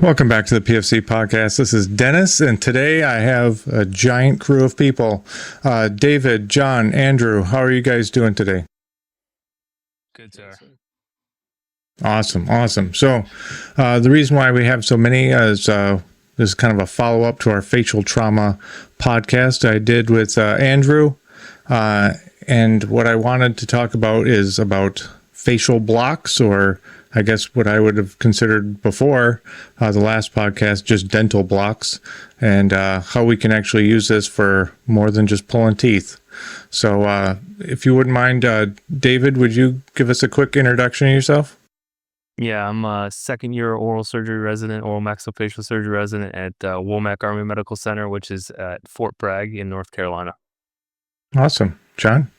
Welcome back to the PFC Podcast. This is Dennis, and today I have a giant crew of people. David, John, Andrew, how are you guys doing today? Good, sir. Awesome. So the reason why we have so many is this is kind of a follow-up to our facial trauma podcast I did with Andrew. And what I wanted to talk about is about facial blocks, or I guess what I would have considered before the last podcast, just dental blocks, and how we can actually use this for more than just pulling teeth. So if you wouldn't mind, David, would you give us a quick introduction of yourself? Yeah, I'm a second-year oral surgery resident, oral maxillofacial surgery resident at Womack Army Medical Center, which is at Fort Bragg in North Carolina. Awesome. John?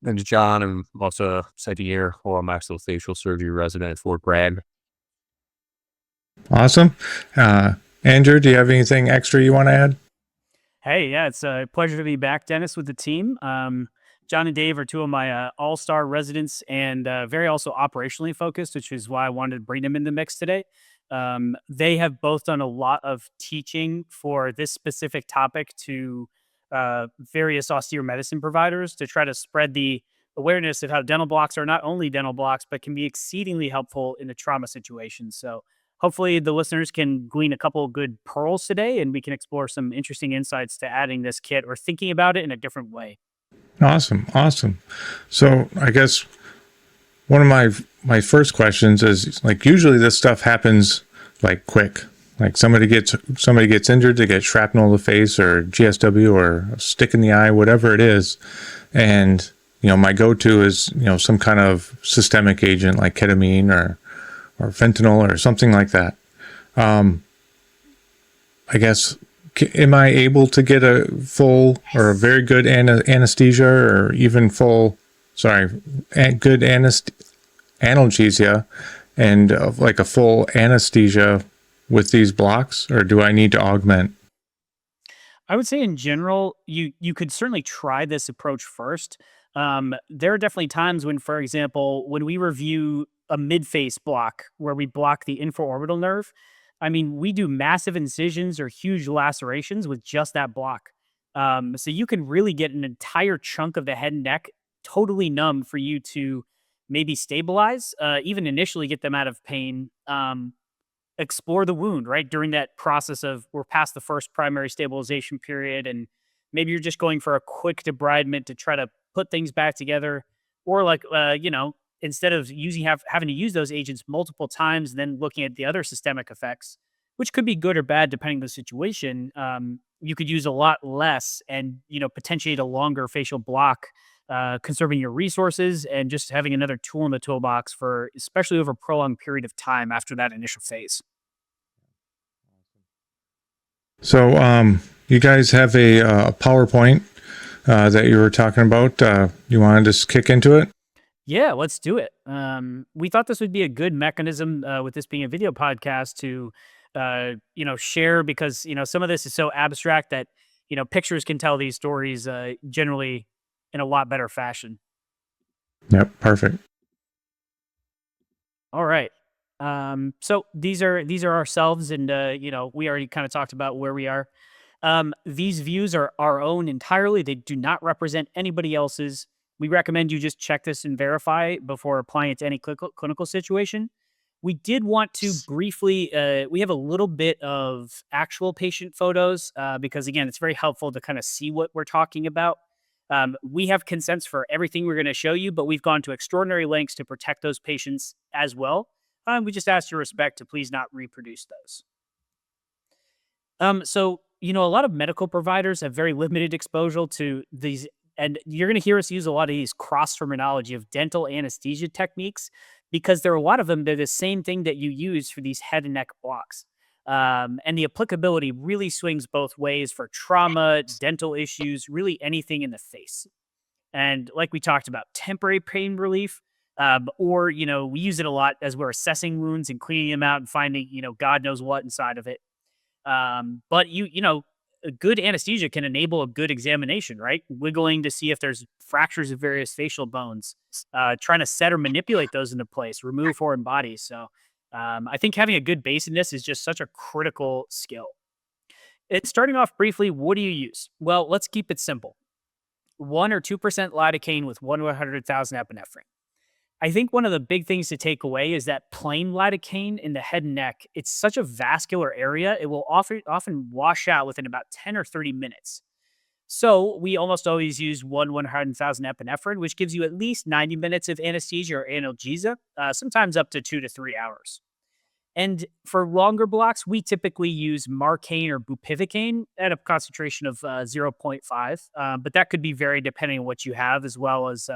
And John, I'm also a second-year oral maxillofacial surgery resident at Fort Bragg. Awesome. Andrew, do you have anything extra you want to add? Hey, yeah, it's a pleasure to be back, Dennis, with the team. John and Dave are two of my all-star residents and very also operationally focused, which is why I wanted to bring them in the mix today. They have both done a lot of teaching for this specific topic to various austere medicine providers to try to spread the awareness of how dental blocks are not only dental blocks, but can be exceedingly helpful in the trauma situation. So hopefully the listeners can glean a couple of good pearls today, and we can explore some interesting insights to adding this kit or thinking about it in a different way. Awesome. So I guess one of my first questions is, like, usually this stuff happens like quick. Like somebody gets injured, they get shrapnel in the face or GSW or a stick in the eye, whatever it is. And, my go-to is, some kind of systemic agent like ketamine or fentanyl or something like that. I guess, am I able to get a full or a very good anesthesia or even good analgesia and like a full anesthesia with these blocks, or do I need to augment? I would say in general, you could certainly try this approach first. There are definitely times when, for example, when we review a mid-face block where we block the infraorbital nerve, we do massive incisions or huge lacerations with just that block. So you can really get an entire chunk of the head and neck totally numb for you to maybe stabilize, even initially get them out of pain, explore the wound, right? During that process of we're past the first primary stabilization period, and maybe you're just going for a quick debridement to try to put things back together, or instead of having to use those agents multiple times, then looking at the other systemic effects, which could be good or bad depending on the situation, you could use a lot less and potentiate a longer facial block, conserving your resources and just having another tool in the toolbox for especially over a prolonged period of time after that initial phase. So you guys have a PowerPoint that you were talking about. You want to just kick into it? Yeah, let's do it. We thought this would be a good mechanism with this being a video podcast to, share, because, some of this is so abstract that, pictures can tell these stories generally in a lot better fashion. Yep. Perfect. All right. So these are ourselves, and, we already kind of talked about where we are. These views are our own entirely. They do not represent anybody else's. We recommend you just check this and verify before applying it to any clinical situation. We did want to briefly, we have a little bit of actual patient photos because, again, it's very helpful to kind of see what we're talking about. We have consents for everything we're going to show you, but we've gone to extraordinary lengths to protect those patients as well. We just ask your respect to please not reproduce those. So, a lot of medical providers have very limited exposure to these. And you're going to hear us use a lot of these cross terminology of dental anesthesia techniques, because there are a lot of them. They're the same thing that you use for these head and neck blocks. And the applicability really swings both ways for trauma, dental issues, really anything in the face. And like we talked about, temporary pain relief, or, we use it a lot as we're assessing wounds and cleaning them out and finding, God knows what inside of it. But a good anesthesia can enable a good examination, right? Wiggling to see if there's fractures of various facial bones, trying to set or manipulate those into place, remove foreign bodies. So I think having a good base in this is just such a critical skill. It's starting off briefly, what do you use? Well, let's keep it simple. 1 or 2% lidocaine with 100,000 epinephrine. I think one of the big things to take away is that plain lidocaine in the head and neck, it's such a vascular area, it will often wash out within about 10 or 30 minutes. So we almost always use 100,000 epinephrine, which gives you at least 90 minutes of anesthesia or analgesia, sometimes up to 2 to 3 hours. And for longer blocks, we typically use Marcaine or bupivacaine at a concentration of 0.5, but that could be varied depending on what you have, as well as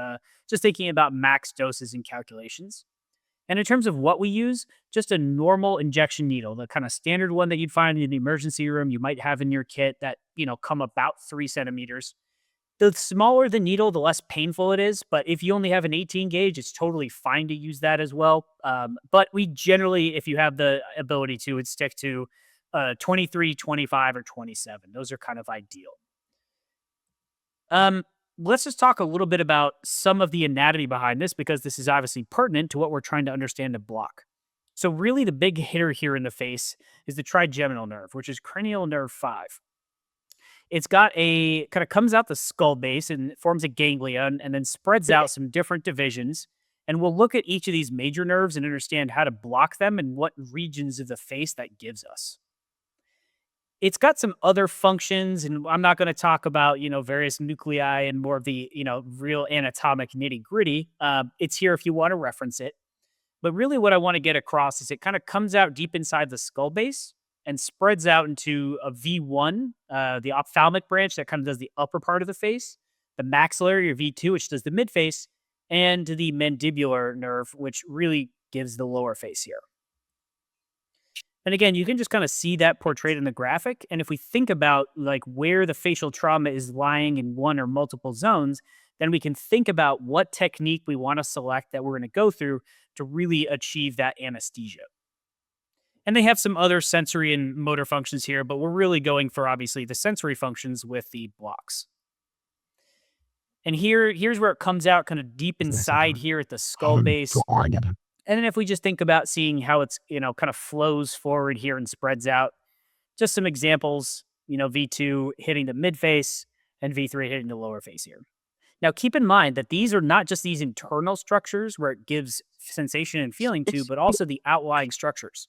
just thinking about max doses and calculations. And in terms of what we use, just a normal injection needle, the kind of standard one that you'd find in the emergency room, you might have in your kit that, come about 3 centimeters. The smaller the needle, the less painful it is. But if you only have an 18 gauge, it's totally fine to use that as well. But we generally, if you have the ability to, would stick to 23, 25, or 27. Those are kind of ideal. Let's just talk a little bit about some of the anatomy behind this, because this is obviously pertinent to what we're trying to understand and block. So really the big hitter here in the face is the trigeminal nerve, which is cranial nerve 5. It's got a kind of comes out the skull base and forms a ganglia and then spreads out some different divisions. And we'll look at each of these major nerves and understand how to block them and what regions of the face that gives us. It's got some other functions, and I'm not going to talk about, various nuclei and more of the, real anatomic nitty gritty. It's here if you want to reference it. But really what I want to get across is it kind of comes out deep inside the skull base and spreads out into a V1, the ophthalmic branch that kind of does the upper part of the face, the maxillary or V2, which does the midface, and the mandibular nerve, which really gives the lower face here. And again, you can just kind of see that portrayed in the graphic. And if we think about like where the facial trauma is lying in one or multiple zones, then we can think about what technique we want to select that we're going to go through to really achieve that anesthesia. And they have some other sensory and motor functions here, but we're really going for obviously the sensory functions with the blocks. And here's where it comes out kind of deep inside here at the skull base. And then if we just think about seeing how it's, kind of flows forward here and spreads out, just some examples, V2 hitting the midface and V3 hitting the lower face here. Now, keep in mind that these are not just these internal structures where it gives sensation and feeling to, but also the outlying structures.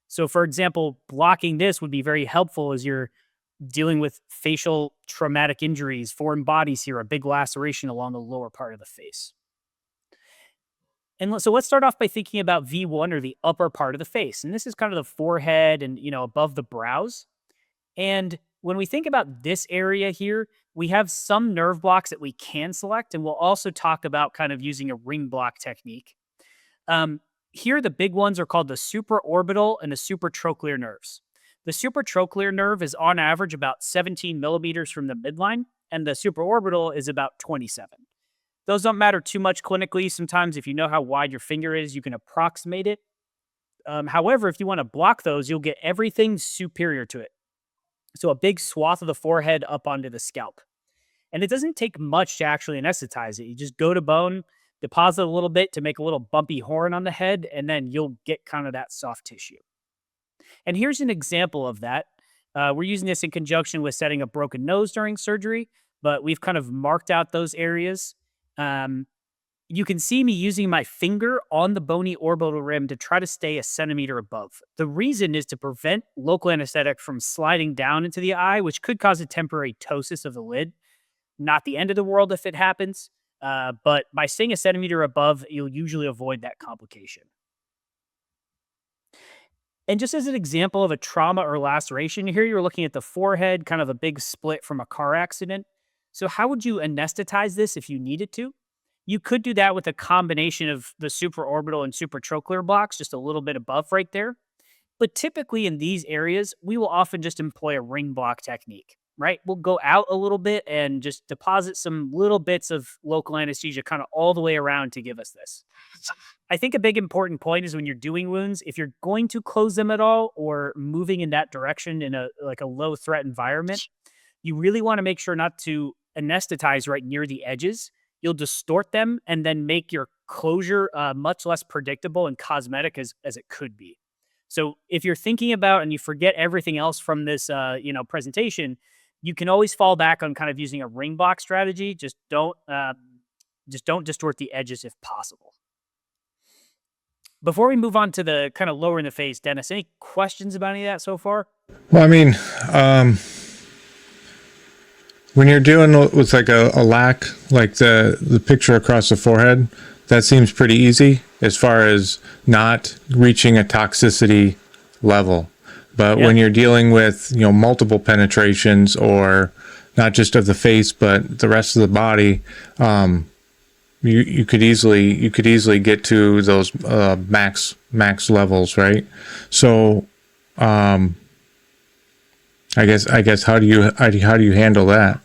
So, for example, blocking this would be very helpful as you're dealing with facial traumatic injuries, foreign bodies here, a big laceration along the lower part of the face. And so let's start off by thinking about V1, or the upper part of the face. And this is kind of the forehead and, above the brows. And when we think about this area here, we have some nerve blocks that we can select. And we'll also talk about kind of using a ring block technique. Here, the big ones are called the supraorbital and the supratrochlear nerves. The supratrochlear nerve is on average about 17 millimeters from the midline, and the supraorbital is about 27. Those don't matter too much clinically. Sometimes if you know how wide your finger is, you can approximate it. However, if you want to block those, you'll get everything superior to it. So a big swath of the forehead up onto the scalp. And it doesn't take much to actually anesthetize it. You just go to bone, deposit a little bit to make a little bumpy horn on the head, and then you'll get kind of that soft tissue. And here's an example of that. We're using this in conjunction with setting a broken nose during surgery, but we've kind of marked out those areas. You can see me using my finger on the bony orbital rim to try to stay a centimeter above. The reason is to prevent local anesthetic from sliding down into the eye, which could cause a temporary ptosis of the lid. Not the end of the world if it happens, but by staying a centimeter above, you'll usually avoid that complication. And just as an example of a trauma or laceration, here you're looking at the forehead, kind of a big split from a car accident. So how would you anesthetize this if you needed to? You could do that with a combination of the supraorbital and supratrochlear blocks, just a little bit above right there. But typically in these areas, we will often just employ a ring block technique, right? We'll go out a little bit and just deposit some little bits of local anesthesia kind of all the way around to give us this. I think a big important point is when you're doing wounds, if you're going to close them at all or moving in that direction in a low threat environment, you really want to make sure not to anesthetize right near the edges. You'll distort them and then make your closure much less predictable and cosmetic as it could be. So if you're thinking about and you forget everything else from this presentation, you can always fall back on kind of using a ring block strategy. Just don't distort the edges if possible. Before we move on to the kind of lower in the face, Dennis, any questions about any of that so far? Well, I mean, when you're dealing with like a lack, like the picture across the forehead, that seems pretty easy as far as not reaching a toxicity level. But when you're dealing with, multiple penetrations, or not just of the face, but the rest of the body, you could easily get to those max levels, right? So, I guess how do you handle that?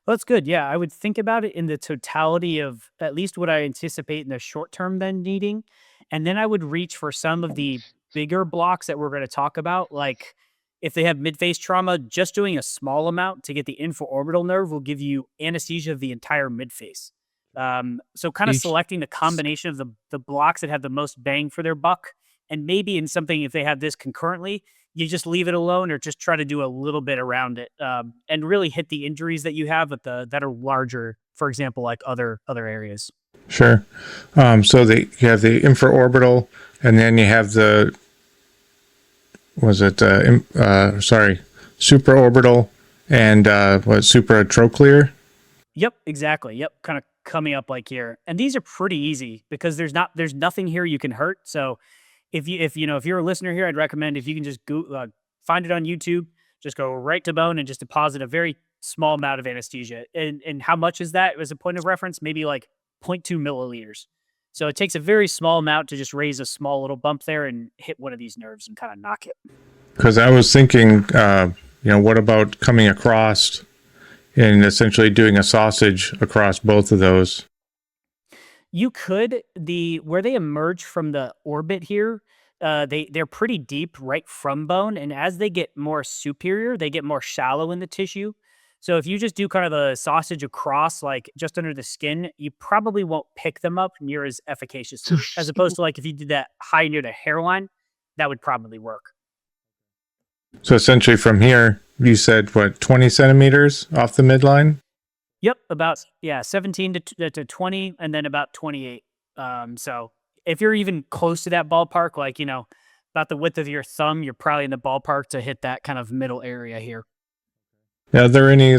Well, that's good. Yeah, I would think about it in the totality of at least what I anticipate in the short term then needing. And then I would reach for some of the bigger blocks that we're going to talk about. Like if they have mid-face trauma, just doing a small amount to get the infraorbital nerve will give you anesthesia of the entire mid-face. So kind of selecting the combination of the blocks that have the most bang for their buck. And maybe in something, if they have this concurrently, you just leave it alone or just try to do a little bit around it, and really hit the injuries that you have that are larger, for example, like other areas. Sure. So you have the infraorbital, and then you have supraorbital and supratrochlear? Yep, exactly. Yep, kind of coming up like here. And these are pretty easy because there's nothing here you can hurt. So if you're a listener here, I'd recommend if you can just find it on YouTube, just go right to bone and just deposit a very small amount of anesthesia. And how much is that as a point of reference? Maybe like 0.2 milliliters. So it takes a very small amount to just raise a small little bump there and hit one of these nerves and kind of knock it. Because I was thinking, what about coming across and essentially doing a sausage across both of those? You could. Where they emerge from the orbit here, they're pretty deep right from bone, and as they get more superior, they get more shallow in the tissue. So if you just do kind of a sausage across, like just under the skin, you probably won't pick them up near as efficaciously. As opposed to like if you did that high near the hairline, that would probably work. So essentially from here, you said, 20 centimeters off the midline? Yep, about 17 to 20, and then about 28. So if you're even close to that ballpark, like about the width of your thumb, you're probably in the ballpark to hit that kind of middle area here. Are there any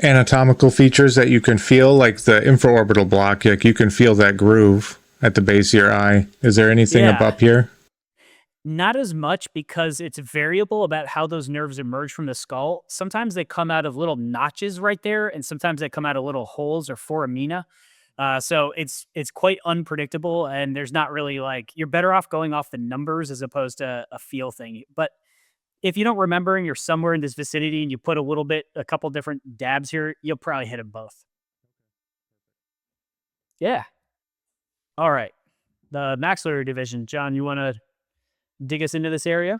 anatomical features that you can feel, like the infraorbital block? Like you can feel that groove at the base of your eye. Is there anything up here? Not as much because it's variable about how those nerves emerge from the skull. Sometimes they come out of little notches right there, and sometimes they come out of little holes or foramina. So it's quite unpredictable, and there's not really you're better off going off the numbers as opposed to a feel thing. But if you don't remember and you're somewhere in this vicinity and you put a couple different dabs here, you'll probably hit them both. Yeah. All right. The maxillary division. John, you want to dig us into this area?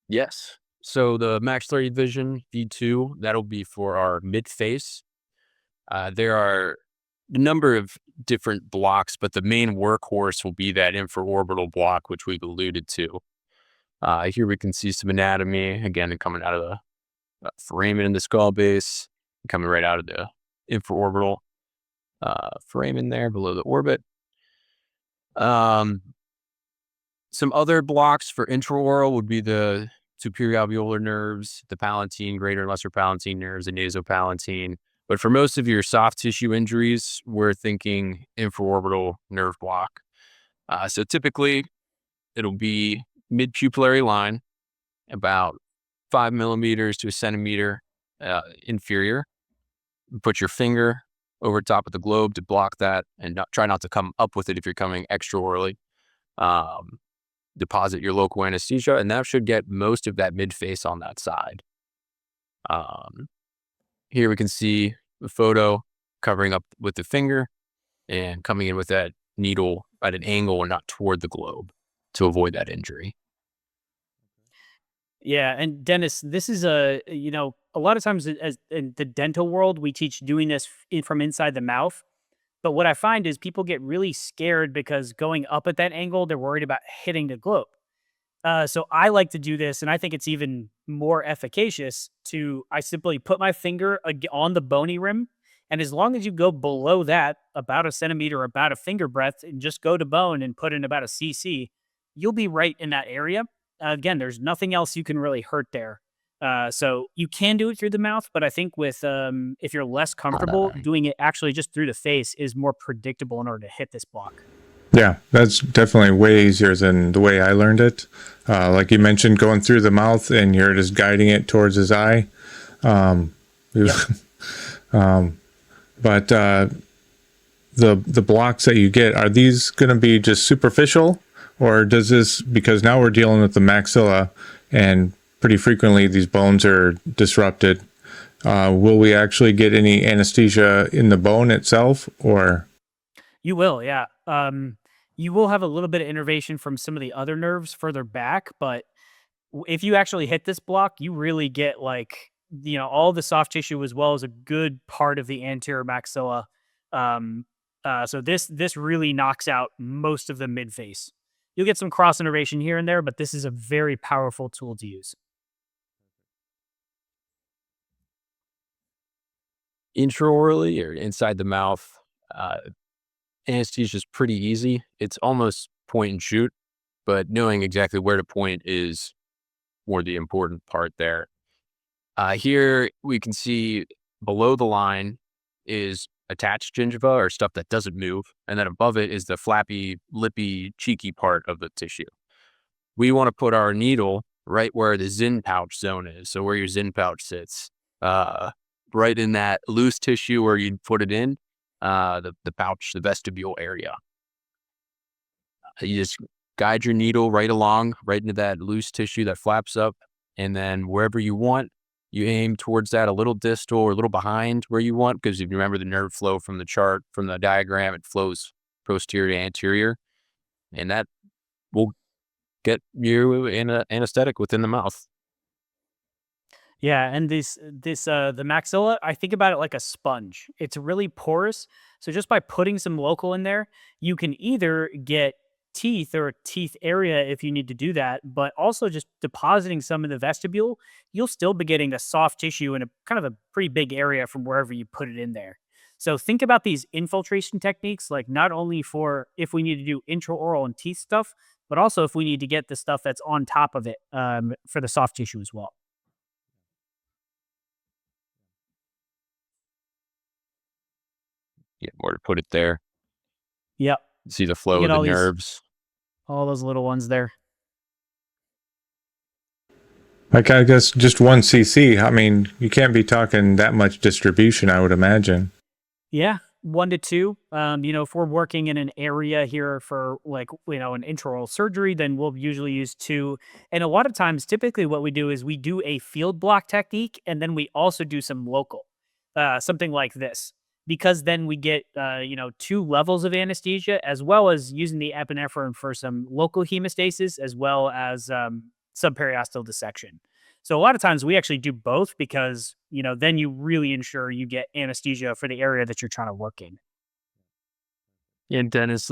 Yes. So the maxillary division, V2, that'll be for our mid-face. There are a number of different blocks, but the main workhorse will be that infraorbital block, which we've alluded to. Here we can see some anatomy, again, coming out of the foramen in the skull base, coming right out of the infraorbital foramen there below the orbit. Some other blocks for intraoral would be the superior alveolar nerves, the palatine, greater and lesser palatine nerves, the nasopalatine. But for most of your soft tissue injuries, we're thinking infraorbital nerve block. So typically, it'll be mid-pupillary line, about 5 millimeters to a centimeter inferior. Put your finger over top of the globe to block that, and try not to come up with it if you're coming extraorally. Deposit your local anesthesia, and that should get most of that mid-face on that side. Here we can see the photo covering up with the finger and coming in with that needle at an angle and not toward the globe to avoid that injury. Yeah, and Dennis, this is a lot of times as in the dental world, we teach doing this from inside the mouth. But what I find is people get really scared because going up at that angle, they're worried about hitting the globe. So I like to do this, and I think it's even more efficacious I simply put my finger on the bony rim. And as long as you go below that, about a centimeter, about a finger breadth, and just go to bone and put in about a cc, you'll be right in that area. Again, there's nothing else you can really hurt there. So you can do it through the mouth, but I think if you're less comfortable, doing it actually just through the face is more predictable in order to hit this block. Yeah, that's definitely way easier than the way I learned it. Like you mentioned, going through the mouth and you're just guiding it towards his eye. Yep. But the blocks that you get, are these going to be just superficial, or does this, because now we're dealing with the maxilla and pretty frequently these bones are disrupted, will we actually get any anesthesia in the bone itself, or? You will, yeah. You will have a little bit of innervation from some of the other nerves further back, but if you actually hit this block, you really get all the soft tissue as well as a good part of the anterior maxilla. So this really knocks out most of the mid face. You'll get some cross innervation here and there, but this is a very powerful tool to use. Intraorally or inside the mouth, anesthesia is pretty easy. It's almost point and shoot, but knowing exactly where to point is more the important part there. Here we can see below the line is attached gingiva or stuff that doesn't move. And then above it is the flappy, lippy, cheeky part of the tissue. We want to put our needle right where the Zinn pouch zone is. So where your Zinn pouch sits, right in that loose tissue where you'd put it in, the pouch, the vestibule area. You just guide your needle right along, right into that loose tissue that flaps up. And then wherever you want, you aim towards that a little distal or a little behind where you want, because if you remember the nerve flow from the chart, from the diagram, it flows posterior to anterior. And that will get you in an anesthetic within the mouth. Yeah, and the maxilla, I think about it like a sponge. It's really porous. So just by putting some local in there, you can either get teeth or a teeth area if you need to do that, but also just depositing some in the vestibule, you'll still be getting a soft tissue in a kind of a pretty big area from wherever you put it in there. So think about these infiltration techniques, like not only for if we need to do intraoral and teeth stuff, but also if we need to get the stuff that's on top of it for the soft tissue as well. Yeah, where to put it there. Yep. See the flow of the nerves. All those little ones there. Like, I guess just 1 cc. I mean, you can't be talking that much distribution, I would imagine. Yeah, 1 to 2. If we're working in an area here for an intraoral surgery, then we'll usually use 2. And a lot of times, typically what we do is we do a field block technique, and then we also do some local, something like this. Because then we get, 2 levels of anesthesia, as well as using the epinephrine for some local hemostasis, as well as subperiosteal dissection. So a lot of times we actually do both because, then you really ensure you get anesthesia for the area that you're trying to work in. And Dennis,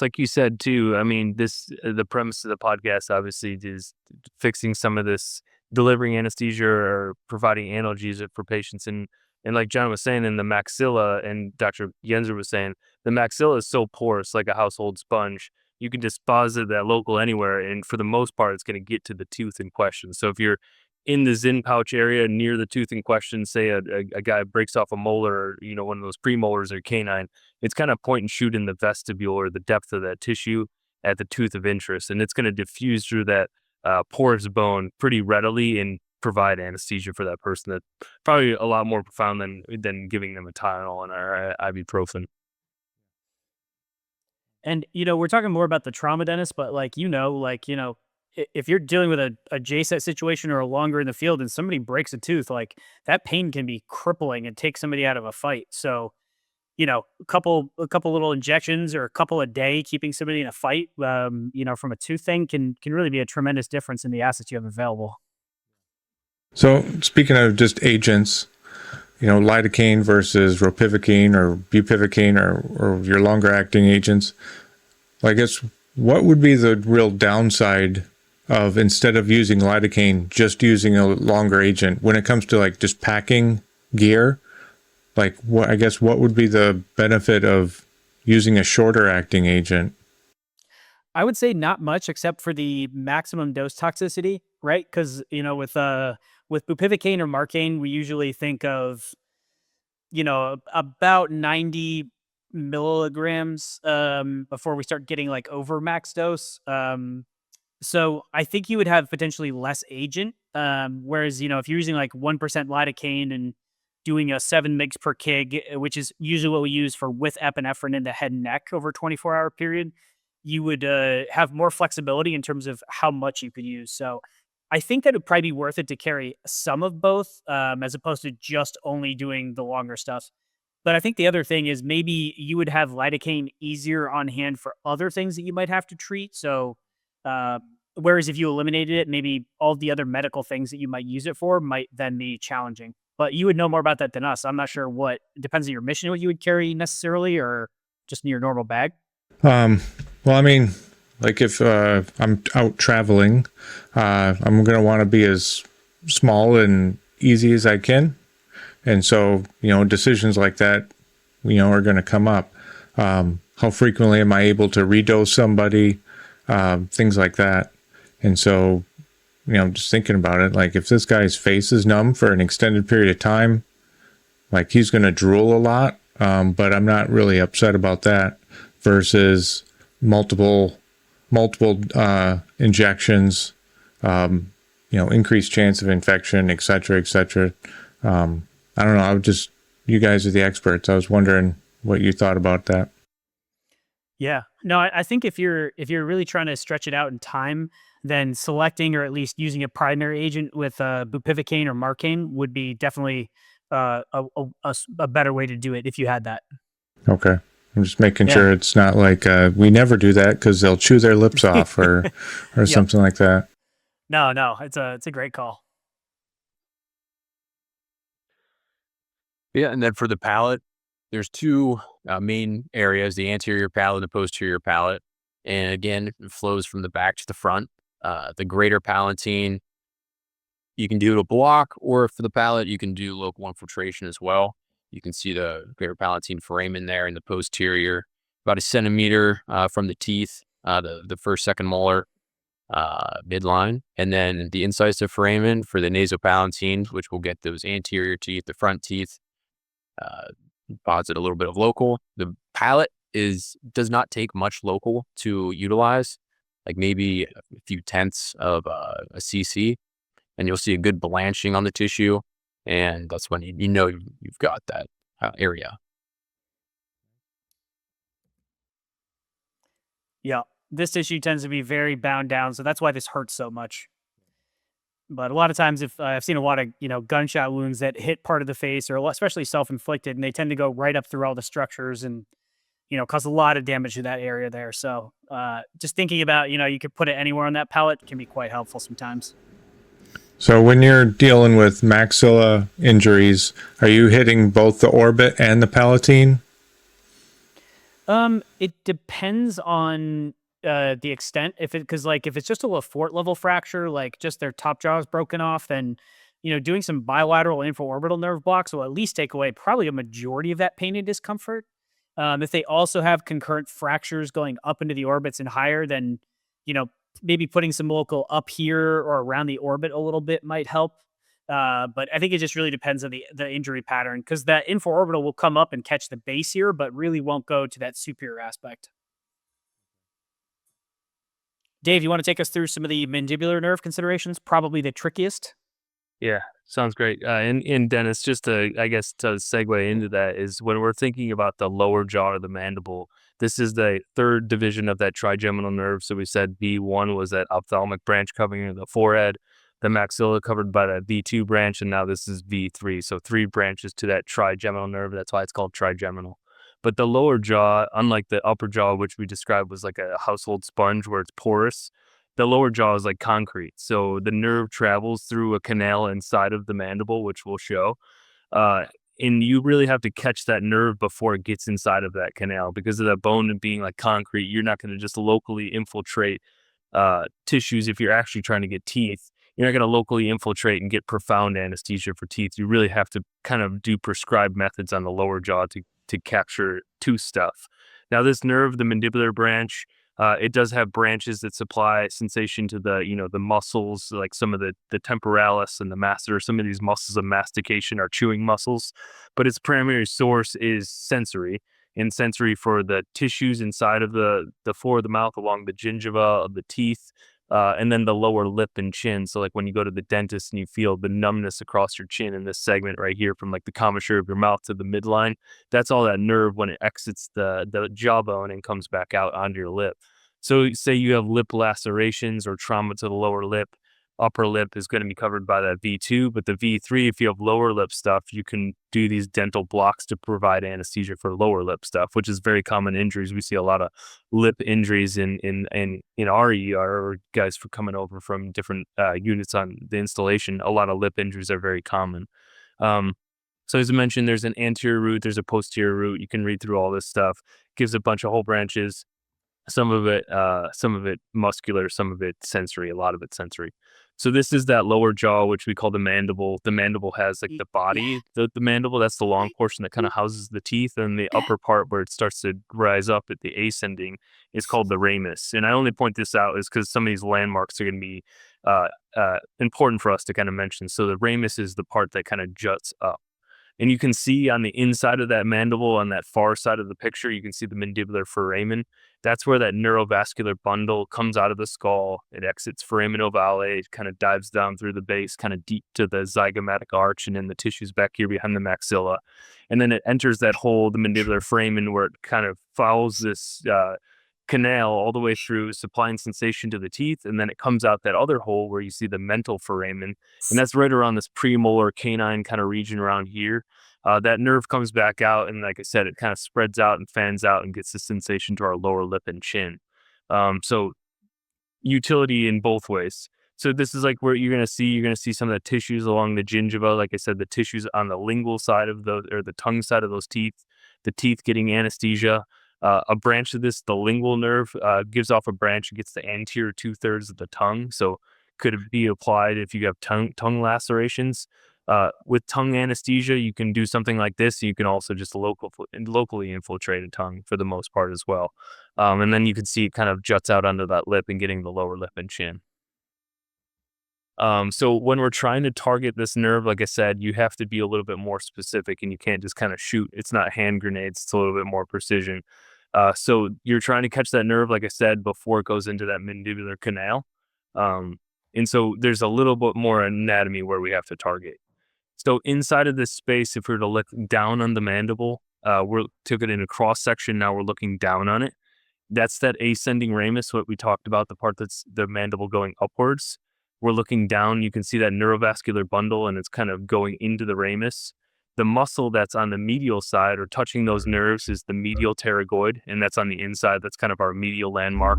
like you said too, I mean, the premise of the podcast obviously is fixing some of this, delivering anesthesia or providing analgesia for patients. And like John was saying in the maxilla, and Dr. Yenzer was saying, the maxilla is so porous, like a household sponge. You can deposit that local anywhere, and for the most part, it's going to get to the tooth in question. So if you're in the Zinn pouch area near the tooth in question, say a guy breaks off a molar or, one of those premolars or canine, it's kind of point and shoot in the vestibule or the depth of that tissue at the tooth of interest. And it's going to diffuse through that porous bone pretty readily and provide anesthesia for that person. That's probably a lot more profound than giving them a Tylenol or ibuprofen. And, we're talking more about the trauma dentist, but if you're dealing with a JSET situation or a longer in the field and somebody breaks a tooth, like that pain can be crippling and take somebody out of a fight. So, a couple little injections or a couple a day, keeping somebody in a fight, from a tooth thing can really be a tremendous difference in the assets you have available. So speaking of just agents, lidocaine versus ropivacaine or bupivacaine or your longer acting agents. I guess what would be the real downside of, instead of using lidocaine, just using a longer agent when it comes to just packing gear? What would be the benefit of using a shorter acting agent? I would say not much, except for the maximum dose toxicity, right? Because with bupivacaine or marcaine, we usually think of about 90 milligrams before we start getting over max dose. So I think you would have potentially less agent. Whereas if you're using 1% lidocaine and doing a 7 mg per kg, which is usually what we use with epinephrine in the head and neck over a 24-hour period, you would have more flexibility in terms of how much you could use. So I think that it would probably be worth it to carry some of both, as opposed to just only doing the longer stuff. But I think the other thing is maybe you would have lidocaine easier on hand for other things that you might have to treat. So whereas if you eliminated it, maybe all the other medical things that you might use it for might then be challenging. But you would know more about that than us. I'm not sure it depends on your mission, what you would carry necessarily, or just in your normal bag. Well, I mean, if I'm out traveling, I'm going to want to be as small and easy as I can. And so, decisions like that, are going to come up. How frequently am I able to redose somebody? Things like that. And so, just thinking about it, if this guy's face is numb for an extended period of time, he's going to drool a lot. But I'm not really upset about that versus multiple injections, increased chance of infection, et cetera, et cetera. I don't know. You guys are the experts. I was wondering what you thought about that. Yeah, no, I think if you're really trying to stretch it out in time, then selecting or at least using a primary agent with bupivacaine or marcaine would be definitely a better way to do it if you had that. Okay. I'm just making sure it's not we never do that because they'll chew their lips off or something like that. No, it's a great call. Yeah, and then for the palate, there's two main areas: the anterior palate and the posterior palate. And again, it flows from the back to the front. The greater palatine, you can do a block, or for the palate, you can do local infiltration as well. You can see the greater palatine foramen there in the posterior, about 1 centimeter from the teeth, the first, second molar midline. And then the incisive foramen for the nasopalatine, which will get those anterior teeth, the front teeth, deposit a little bit of local. The palate does not take much local to utilize, maybe a few tenths of a cc, and you'll see a good blanching on the tissue. And that's when you've got that area. Yeah, this tissue tends to be very bound down, so that's why this hurts so much. But a lot of times, if I've seen a lot of gunshot wounds that hit part of the face, or especially self-inflicted, and they tend to go right up through all the structures and cause a lot of damage to that area there. So just thinking about you could put it anywhere on that palate can be quite helpful sometimes. So when you're dealing with maxilla injuries, are you hitting both the orbit and the palatine? It depends on the extent. Because if it's just a Lafort level fracture, just their top jaw is broken off, then doing some bilateral infraorbital nerve blocks will at least take away probably a majority of that pain and discomfort. If they also have concurrent fractures going up into the orbits and higher, then maybe putting some local up here or around the orbit a little bit might help. But I think it just really depends on the injury pattern, because that infraorbital will come up and catch the base here, but really won't go to that superior aspect. Dave, you want to take us through some of the mandibular nerve considerations? Probably the trickiest. Yeah, sounds great. And Dennis, just to segue into that, is when we're thinking about the lower jaw of the mandible, this is the third division of that trigeminal nerve. So we said B1 was that ophthalmic branch covering the forehead, the maxilla covered by the V2 branch, and now this is V3. So 3 branches to that trigeminal nerve. That's why it's called trigeminal. But the lower jaw, unlike the upper jaw, which we described was like a household sponge where it's porous, the lower jaw is like concrete. So the nerve travels through a canal inside of the mandible, which we'll show. And you really have to catch that nerve before it gets inside of that canal, because of that bone being like concrete. You're not going to just locally infiltrate tissues. If you're actually trying to get teeth, you're not going to locally infiltrate and get profound anesthesia for teeth. You really have to kind of do prescribed methods on the lower jaw to capture tooth stuff. Now, this nerve, the mandibular branch, it does have branches that supply sensation to the muscles, like some of the temporalis and the masseter. Some of these muscles of mastication are chewing muscles, but its primary source is sensory, and sensory for the tissues inside of the floor of the mouth, along the gingiva of the teeth, and then the lower lip and chin. So like when you go to the dentist and you feel the numbness across your chin in this segment right here, from like the commissure of your mouth to the midline, that's all that nerve when it exits the jawbone and comes back out onto your lip. So say you have lip lacerations or trauma to the lower lip, upper lip is going to be covered by that V2, but the V3, if you have lower lip stuff, you can do these dental blocks to provide anesthesia for lower lip stuff, which is very common injuries. We see a lot of lip injuries in our ER, or guys for coming over from different units on the installation. A lot of lip injuries are very common. So as I mentioned, there's an anterior root, there's a posterior root. You can read through all this stuff. Gives a bunch of whole branches. Some of it muscular, some of it sensory, a lot of it sensory. So this is that lower jaw, which we call the mandible. The mandible has like the body, the mandible, that's the long portion that kind of houses the teeth, and the upper part where it starts to rise up at the ascending is called the ramus. And I only point this out is because some of these landmarks are going to be important for us to kind of mention. So the ramus is the part that kind of juts up. And you can see on the inside of that mandible, on that far side of the picture, you can see the mandibular foramen. That's where that neurovascular bundle comes out of the skull. It exits foramen ovale, it kind of dives down through the base, kind of deep to the zygomatic arch and in the tissues back here behind the maxilla. And then it enters that hole, the mandibular foramen, where it kind of follows this canal all the way through, supplying sensation to the teeth, and then it comes out that other hole where you see the mental foramen, and that's right around this premolar canine kind of region around here. That nerve comes back out, and like I said, it kind of spreads out and fans out and gets the sensation to our lower lip and chin. So utility in both ways. So this is like where you're going to see some of the tissues along the gingiva. Like I said, the tissues on the lingual side of those, or the tongue side of those teeth, the teeth getting anesthesia. A branch of this, the lingual nerve, gives off a branch and gets the anterior 2/3 of the tongue. So could it be applied if you have tongue lacerations? With tongue anesthesia, you can do something like this. You can also just locally infiltrate a tongue for the most part as well. And then you can see it kind of juts out under that lip and getting the lower lip and chin. So when we're trying to target this nerve, like I said, you have to be a little bit more specific, and you can't just kind of shoot. It's not hand grenades. It's a little bit more precision. So you're trying to catch that nerve, like I said, before it goes into that mandibular canal. And so there's a little bit more anatomy where we have to target. So inside of this space, if we were to look down on the mandible, we took it in a cross section. Now we're looking down on it. That's that ascending ramus, what we talked about, the part that's the mandible going upwards. We're looking down. You can see that neurovascular bundle, and it's kind of going into the ramus. The muscle that's on the medial side or touching those nerves is the medial pterygoid, and that's on the inside. That's kind of our medial landmark.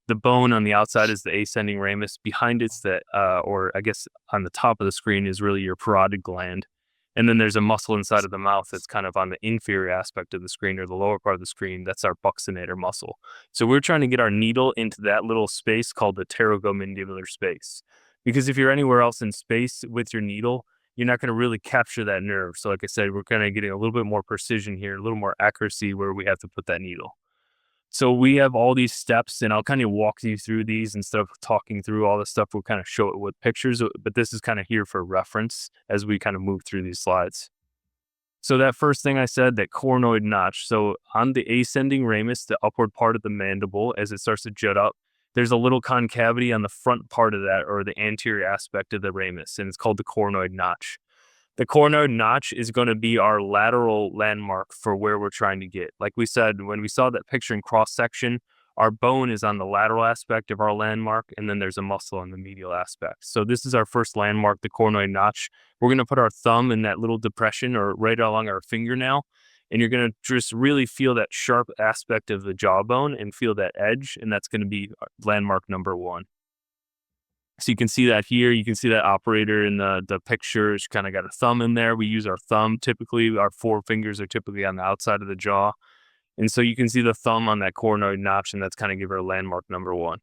The bone on the outside is the ascending ramus. Behind it's or I guess on the top of the screen is really your parotid gland. And then there's a muscle inside of the mouth that's kind of on the inferior aspect of the screen, or the lower part of the screen. That's our buccinator muscle. So we're trying to get our needle into that little space called the pterygomandibular space. Because if you're anywhere else in space with your needle, you're not going to really capture that nerve. So like I said, we're kind of getting a little bit more precision here, a little more accuracy where we have to put that needle. So we have all these steps, and I'll kind of walk you through these instead of talking through all this stuff. We'll kind of show it with pictures, but this is kind of here for reference as we kind of move through these slides. So that first thing I said, that coronoid notch. So on the ascending ramus, the upward part of the mandible, as it starts to jut up, there's a little concavity on the front part of that, or the anterior aspect of the ramus, and it's called the coronoid notch. The coronoid notch is going to be our lateral landmark for where we're trying to get. Like we said, when we saw that picture in cross section, our bone is on the lateral aspect of our landmark, and then there's a muscle on the medial aspect. So this is our first landmark, the coronoid notch. We're going to put our thumb in that little depression, or right along our fingernail, and you're going to just really feel that sharp aspect of the jawbone and feel that edge, and that's going to be landmark number 1. So you can see that here. You can see that operator in the picture. She's kind of got a thumb in there. We use our thumb typically. Our forefingers are typically on the outside of the jaw. And so you can see the thumb on that coronoid notch, and that's kind of give her landmark number 1.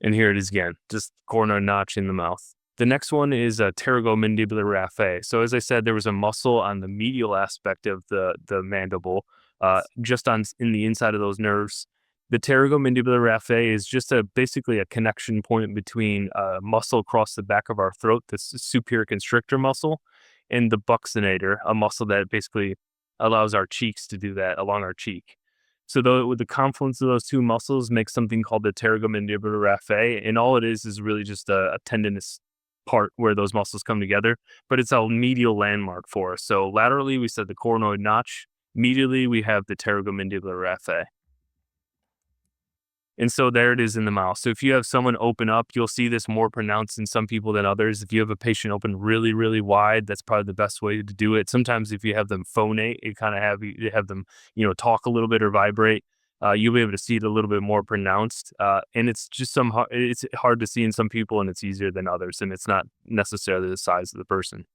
And here it is again, just coronoid notch in the mouth. The next one is a pterygomandibular raphe. So as I said, there was a muscle on the medial aspect of the mandible, just in the inside of those nerves. The pterygomandibular raphe is just basically a connection point between a muscle across the back of our throat, the superior constrictor muscle, and the buccinator, a muscle that basically allows our cheeks to do that along our cheek. So with the confluence of those two muscles makes something called the pterygomandibular raphe, and all it is really just a tendinous part where those muscles come together, but it's a medial landmark for us. So laterally, we said the coronoid notch. Medially, we have the pterygomandibular raphe. And so there it is in the mouth. So if you have someone open up, you'll see this more pronounced in some people than others. If you have a patient open really, really wide, that's probably the best way to do it. Sometimes if you have them phonate, you kind of have them, talk a little bit or vibrate. You'll be able to see it a little bit more pronounced. And it's just it's hard to see in some people, and it's easier than others. And it's not necessarily the size of the person.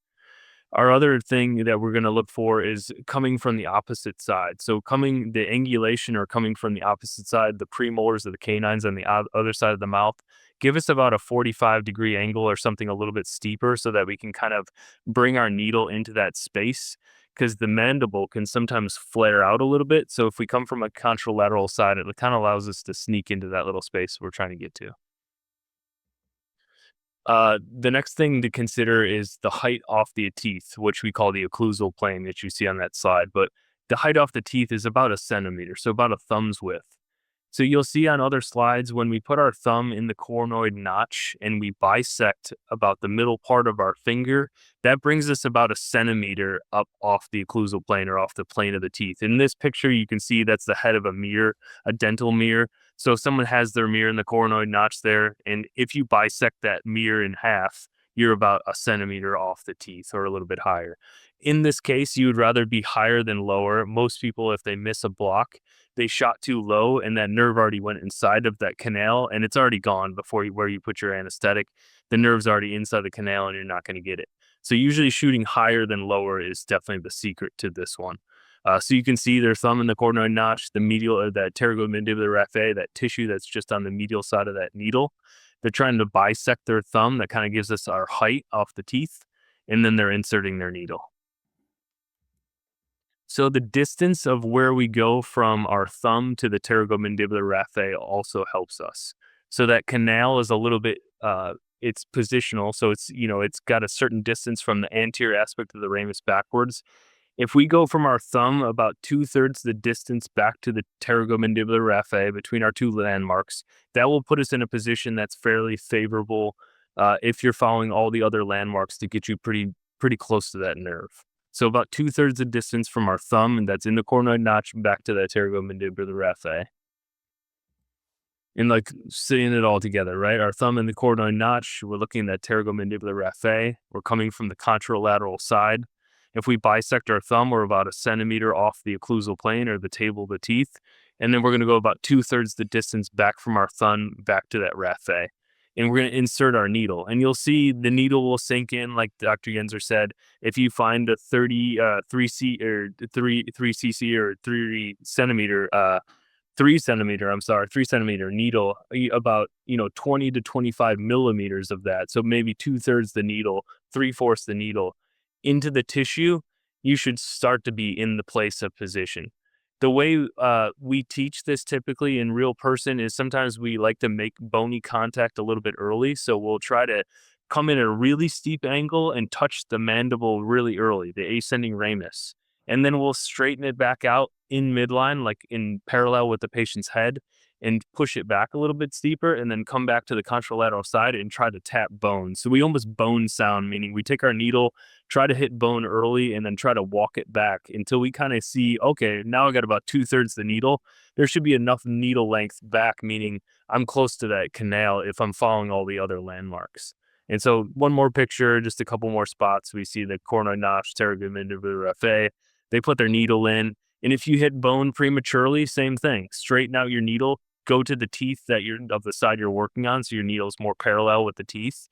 Our other thing that we're going to look for is coming from the opposite side. So the angulation or coming from the opposite side, the premolars of the canines on the other side of the mouth, give us about a 45-degree angle or something a little bit steeper so that we can kind of bring our needle into that space, because the mandible can sometimes flare out a little bit. So if we come from a contralateral side, it kind of allows us to sneak into that little space we're trying to get to. The next thing to consider is the height off the teeth, which we call the occlusal plane that you see on that slide. But the height off the teeth is about 1 centimeter, so about a thumb's width. So you'll see on other slides, when we put our thumb in the coronoid notch and we bisect about the middle part of our finger, that brings us about 1 centimeter up off the occlusal plane or off the plane of the teeth. In this picture, you can see that's the head of a mirror, a dental mirror. So if someone has their mirror in the coronoid notch there, and if you bisect that mirror in half, you're about 1 centimeter off the teeth or a little bit higher. In this case, you would rather be higher than lower. Most people, if they miss a block, they shot too low and that nerve already went inside of that canal and it's already gone where you put your anesthetic. The nerve's already inside the canal and you're not going to get it. So usually shooting higher than lower is definitely the secret to this one. So you can see their thumb in the coronoid notch, the medial or that pterygomandibular raphe, that tissue that's just on the medial side of that needle. They're trying to bisect their thumb. That kind of gives us our height off the teeth, and then they're inserting their needle. So the distance of where we go from our thumb to the pterygomandibular raphe also helps us. So that canal is a little bit, it's positional. So it's got a certain distance from the anterior aspect of the ramus backwards. If we go from our thumb about 2/3 the distance back to the pterygomandibular raphe between our two landmarks, that will put us in a position that's fairly favorable if you're following all the other landmarks to get you pretty close to that nerve. So about 2/3 the distance from our thumb, and that's in the coronoid notch, back to that pterygomandibular raphe. And like seeing it all together, right? Our thumb in the coronoid notch, we're looking at that pterygomandibular raphe. We're coming from the contralateral side. If we bisect our thumb, we're about 1 centimeter off the occlusal plane or the table of the teeth. And then we're going to go about 2/3 the distance back from our thumb back to that raphe. And we're going to insert our needle. And you'll see the needle will sink in, like Dr. Yenzer said. If you find a 3 centimeter needle, about 20 to 25 millimeters of that. So maybe 2/3 the needle, 3/4 the needle into the tissue, you should start to be in the place of position. The way we teach this typically in real person is sometimes we like to make bony contact a little bit early. So we'll try to come in at a really steep angle and touch the mandible really early, the ascending ramus. And then we'll straighten it back out in midline, like in parallel with the patient's head, and push it back a little bit steeper, and then come back to the contralateral side and try to tap bone. So we almost bone sound, meaning we take our needle, try to hit bone early, and then try to walk it back until we kind of see, okay, now I got about 2/3 the needle. There should be enough needle length back, meaning I'm close to that canal if I'm following all the other landmarks. And so one more picture, just a couple more spots. We see the coronoid notch, pterygomandibular raphe. They put their needle in. And if you hit bone prematurely, same thing. Straighten out your needle, go to the teeth of the side you're working on, so your needle's more parallel with the teeth.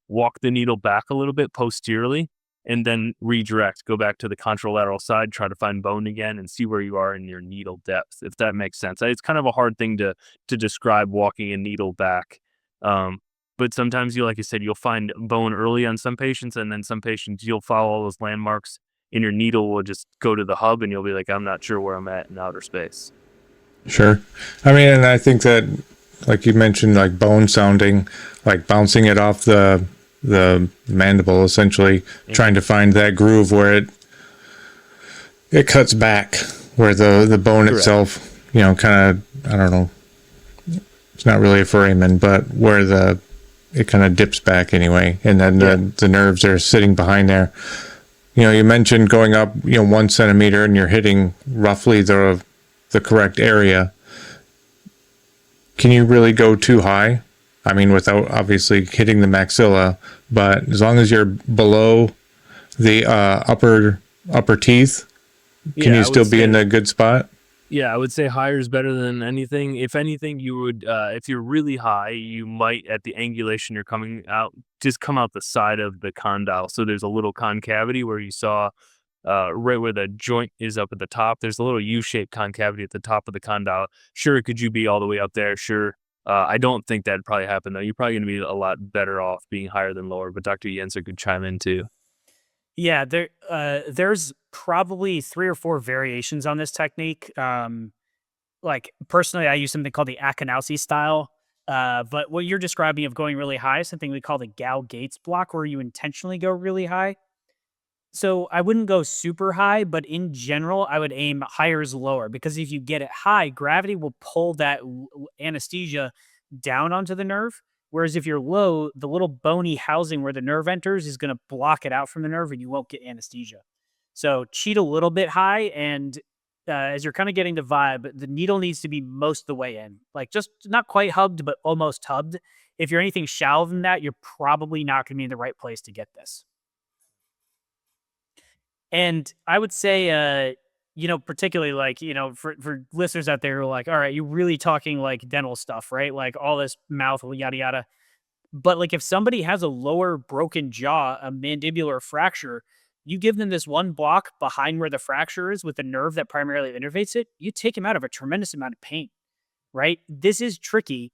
Walk the needle back a little bit posteriorly, and then redirect. Go back to the contralateral side, try to find bone again, and see where you are in your needle depth, if that makes sense. It's kind of a hard thing to describe walking a needle back. But sometimes like you said, you'll find bone early on some patients, and then some patients you'll follow all those landmarks, and your needle will just go to the hub, and you'll be like, I'm not sure where I'm at in outer space. Sure. I mean, and I think that, like you mentioned, like bone sounding, like bouncing it off the mandible, essentially trying to find that groove where it cuts back, where the bone Correct. itself, kind of, I don't know, it's not really a foramen, but where it kind of dips back anyway, and then the nerves are sitting behind there. You mentioned going up 1 centimeter, and you're hitting roughly the correct area. Can you really go too high? I mean, without obviously hitting the maxilla, but as long as you're below the upper teeth, can you still be in a good spot? Yeah, I would say higher is better than anything. If anything, you would, if you're really high, you might, at the angulation you're coming out, just come out the side of the condyle. So there's a little concavity where you saw right where the joint is up at the top. There's a little U-shaped concavity at the top of the condyle. Sure, could you be all the way up there? Sure. I don't think that'd probably happen, though. You're probably going to be a lot better off being higher than lower, but Dr. Yenser could chime in too. Yeah, there's probably 3 or 4 variations on this technique. Like personally, I use something called the Akinausi style. But what you're describing of going really high is something we call the Gao-Gates block, where you intentionally go really high. So I wouldn't go super high, but in general, I would aim higher is lower, because if you get it high, gravity will pull that anesthesia down onto the nerve. Whereas if you're low, the little bony housing where the nerve enters is going to block it out from the nerve, and you won't get anesthesia. So cheat a little bit high, and as you're kind of getting the vibe, the needle needs to be most of the way in, like just not quite hubbed, but almost hubbed. If you're anything shallow than that, you're probably not going to be in the right place to get this. And I would say, particularly like, for listeners out there who are like, all right, you're really talking like dental stuff, right? Like all this mouth, yada, yada. But like if somebody has a lower broken jaw, a mandibular fracture, you give them this one block behind where the fracture is with the nerve that primarily innervates it, you take him out of a tremendous amount of pain, right? This is tricky.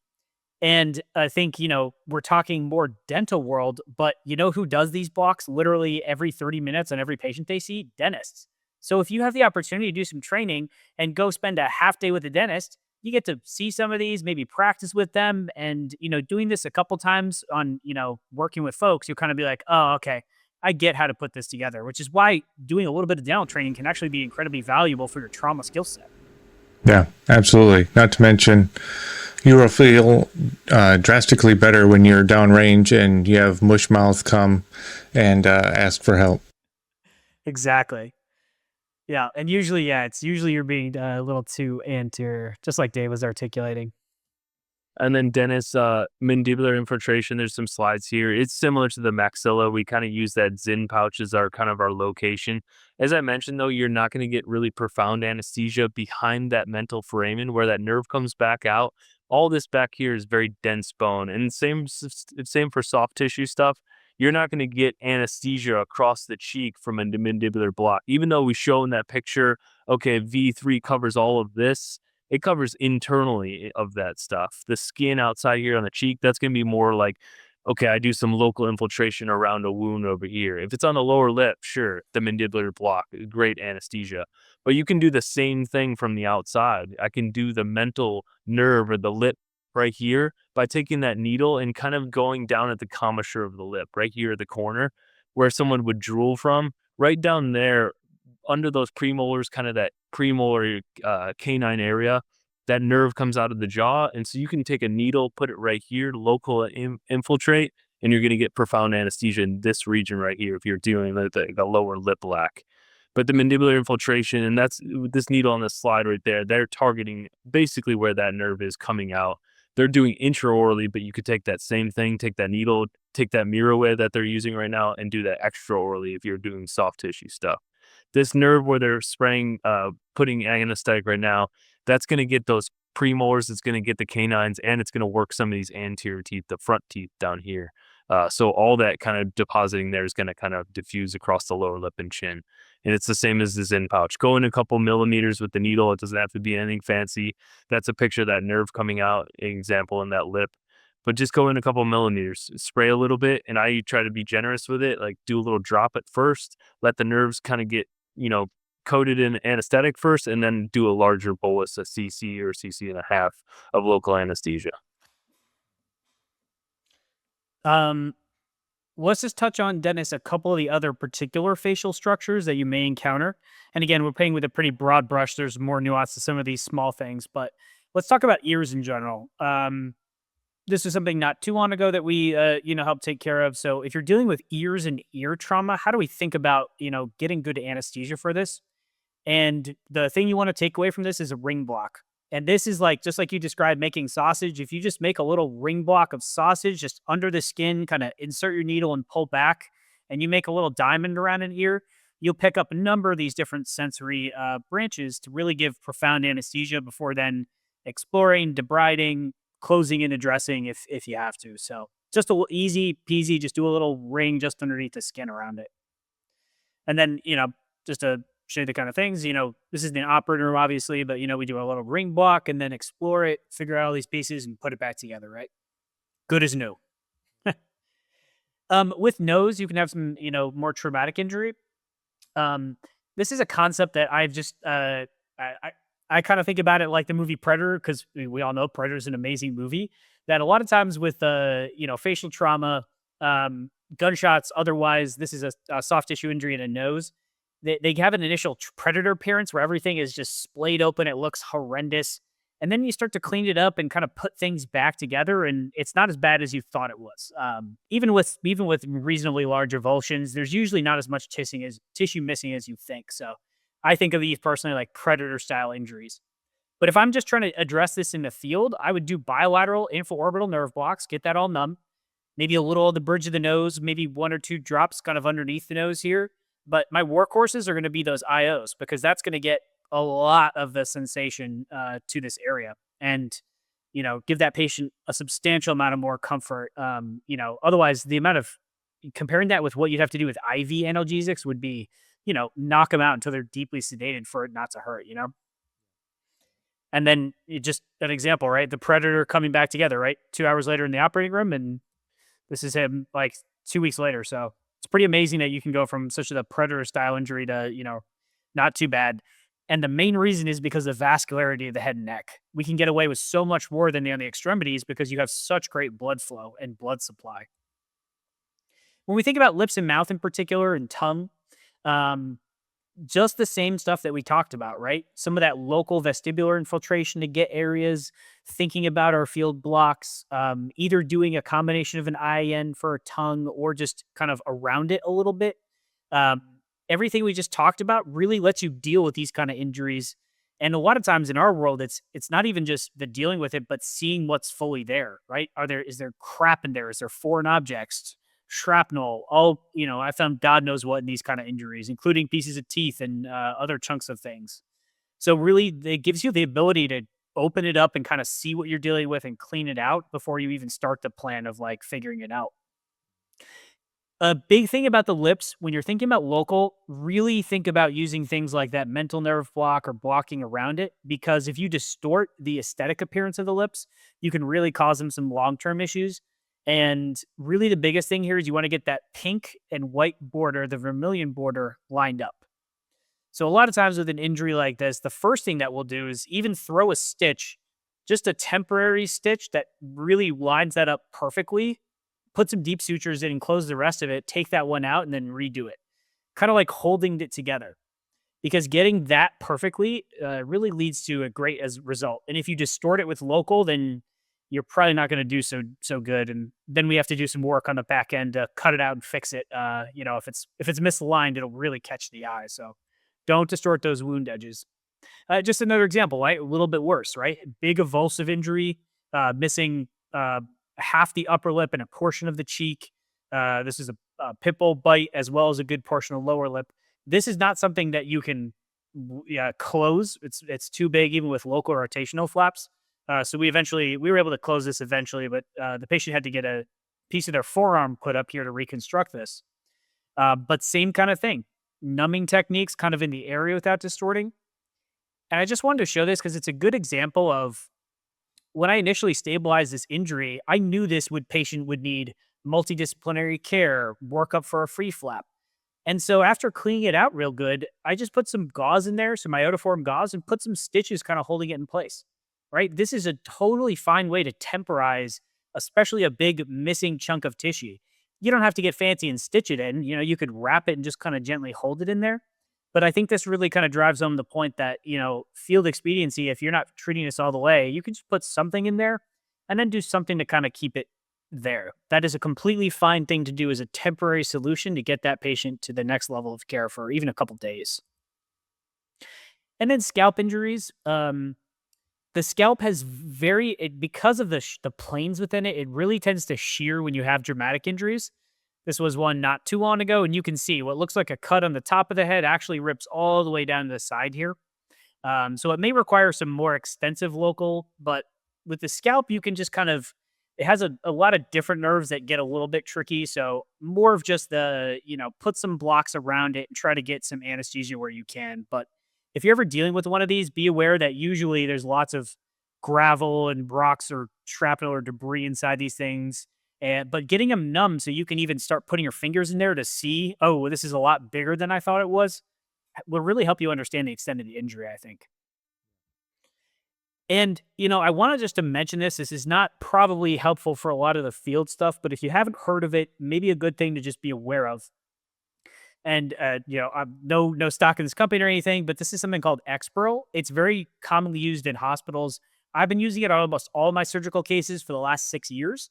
And I think, we're talking more dental world, but you know who does these blocks literally every 30 minutes on every patient they see? Dentists. So if you have the opportunity to do some training and go spend a half day with a dentist, you get to see some of these, maybe practice with them. And, doing this a couple times on, working with folks, you'll kind of be like, oh, okay, I get how to put this together, which is why doing a little bit of dental training can actually be incredibly valuable for your trauma skill set. Yeah, absolutely. Not to mention, you will feel drastically better when you're downrange and you have mush mouth come and ask for help. Exactly. Yeah, and usually, it's usually you're being a little too anterior, just like Dave was articulating. And then Dennis, mandibular infiltration, there's some slides here. It's similar to the maxilla. We kind of use that Zinn pouch as our location. As I mentioned, though, you're not going to get really profound anesthesia behind that mental foramen where that nerve comes back out. All this back here is very dense bone. And same for soft tissue stuff. You're not going to get anesthesia across the cheek from a mandibular block. Even though we show in that picture, okay, V3 covers all of this, it covers internally of that stuff. The skin outside here on the cheek, that's going to be more like, okay, I do some local infiltration around a wound over here. If it's on the lower lip, sure, the mandibular block, great anesthesia. But you can do the same thing from the outside. I can do the mental nerve or the lip right here by taking that needle and kind of going down at the commissure of the lip, right here at the corner, where someone would drool from, right down there under those premolars, kind of that premolar canine area. That nerve comes out of the jaw, and so you can take a needle, put it right here, local infiltrate, and you're going to get profound anesthesia in this region right here if you're doing the lower lip lac. But the mandibular infiltration, and that's this needle on this slide right there, they're targeting basically where that nerve is coming out. They're doing intraorally, but you could take that same thing, take that needle, take that Mirroway that they're using right now, and do that extraorally if you're doing soft tissue stuff. This nerve where they're spraying, putting anesthetic right now, that's going to get those premolars, it's going to get the canines, and it's going to work some of these anterior teeth, the front teeth down here. So all that kind of depositing there is going to kind of diffuse across the lower lip and chin. And it's the same as this in pouch. Go in a couple millimeters with the needle. It doesn't have to be anything fancy. That's a picture of that nerve coming out, example in that lip. But just go in a couple millimeters, spray a little bit, and I try to be generous with it. Like do a little drop at first, let the nerves kind of get, coated in anesthetic first, and then do a larger bolus, a cc or cc and a half of local anesthesia. Let's just touch on, Dennis, a couple of the other particular facial structures that you may encounter. And again, we're painting with a pretty broad brush. There's more nuance to some of these small things, but let's talk about ears in general. This is something not too long ago that we, helped take care of. So if you're dealing with ears and ear trauma, how do we think about, getting good anesthesia for this? And the thing you want to take away from this is a ring block. And this is like, just like you described making sausage, if you just make a little ring block of sausage just under the skin, kind of insert your needle and pull back, and you make a little diamond around an ear, you'll pick up a number of these different sensory branches to really give profound anesthesia before then exploring, debriding, closing and addressing if you have to. So just a easy peasy, just do a little ring just underneath the skin around it. And then, just to show you the kind of things, this is the operating room, obviously, but, we do a little ring block and then explore it, figure out all these pieces and put it back together, right? Good as new. With nose, you can have some, more traumatic injury. This is a concept that I've just, I kind of think about it like the movie Predator, because we all know Predator is an amazing movie, that a lot of times with, facial trauma, gunshots, otherwise, this is a soft tissue injury in a nose. They have an initial predator appearance where everything is just splayed open. It looks horrendous. And then you start to clean it up and kind of put things back together, and it's not as bad as you thought it was. Even with reasonably large avulsions, there's usually not as much tissue missing as you think. So I think of these personally like predator-style injuries. But if I'm just trying to address this in the field, I would do bilateral infraorbital nerve blocks, get that all numb, maybe a little on the bridge of the nose, maybe 1 or 2 drops kind of underneath the nose here. But my workhorses are going to be those IOs, because that's going to get a lot of the sensation to this area and, give that patient a substantial amount of more comfort. Otherwise the amount of comparing that with what you'd have to do with IV analgesics would be, knock them out until they're deeply sedated for it not to hurt, And then just an example, right? The predator coming back together, right? 2 hours later in the operating room, and this is him like 2 weeks later. So it's pretty amazing that you can go from such a predator style injury to, not too bad. And the main reason is because of the vascularity of the head and neck. We can get away with so much more than on the extremities because you have such great blood flow and blood supply. When we think about lips and mouth in particular and tongue, just the same stuff that we talked about, right? Some of that local vestibular infiltration to get areas, thinking about our field blocks, either doing a combination of an IAN for a tongue or just kind of around it a little bit. Everything we just talked about really lets you deal with these kind of injuries. And a lot of times in our world, it's not even just the dealing with it, but seeing what's fully there, right? Is there crap in there? Is there foreign objects? Shrapnel, I found God knows what in these kind of injuries, including pieces of teeth and other chunks of things. So really, it gives you the ability to open it up and kind of see what you're dealing with and clean it out before you even start the plan of like figuring it out. A big thing about the lips, when you're thinking about local, really think about using things like that mental nerve block or blocking around it, because if you distort the aesthetic appearance of the lips, you can really cause them some long-term issues. And really the biggest thing here is you want to get that pink and white border, the vermilion border, lined up. So a lot of times with an injury like this, the first thing that we'll do is even throw a stitch, just a temporary stitch that really lines that up perfectly, put some deep sutures in and close the rest of it, take that one out and then redo it. Kind of like holding it together. Because getting that perfectly really leads to a great result. And if you distort it with local, then you're probably not going to do so good. And then we have to do some work on the back end to cut it out and fix it. If it's misaligned, it'll really catch the eye. So don't distort those wound edges. Just another example, right? A little bit worse, right? Big avulsive injury, missing half the upper lip and a portion of the cheek. This is a pit bull bite as well as a good portion of lower lip. This is not something that you can close. It's too big even with local rotational flaps. So we were able to close this eventually, but the patient had to get a piece of their forearm put up here to reconstruct this. But same kind of thing, numbing techniques kind of in the area without distorting. And I just wanted to show this because it's a good example of when I initially stabilized this injury, I knew this patient would need multidisciplinary care, workup for a free flap. And so after cleaning it out real good, I just put some gauze in there, some iodoform gauze, and put some stitches kind of holding it in place, right? This is a totally fine way to temporize, especially a big missing chunk of tissue. You don't have to get fancy and stitch it in. You could wrap it and just kind of gently hold it in there. But I think this really kind of drives home the point that, field expediency, if you're not treating this all the way, you can just put something in there and then do something to kind of keep it there. That is a completely fine thing to do as a temporary solution to get that patient to the next level of care for even a couple days. And then scalp injuries. The scalp has because of the planes within it, it really tends to shear when you have dramatic injuries. This was one not too long ago, and you can see what looks like a cut on the top of the head actually rips all the way down to the side here. So it may require some more extensive local, but with the scalp, you can just it has a lot of different nerves that get a little bit tricky. So more of just put some blocks around it and try to get some anesthesia where you can. But if you're ever dealing with one of these, be aware that usually there's lots of gravel and rocks or shrapnel or debris inside these things. But getting them numb so you can even start putting your fingers in there to see, oh, this is a lot bigger than I thought it was, will really help you understand the extent of the injury, I think. And, I wanted just to mention this. This is not probably helpful for a lot of the field stuff, but if you haven't heard of it, maybe a good thing to just be aware of. And, I'm no stock in this company or anything, but this is something called Exparel. It's very commonly used in hospitals. I've been using it on almost all my surgical cases for the last 6 years.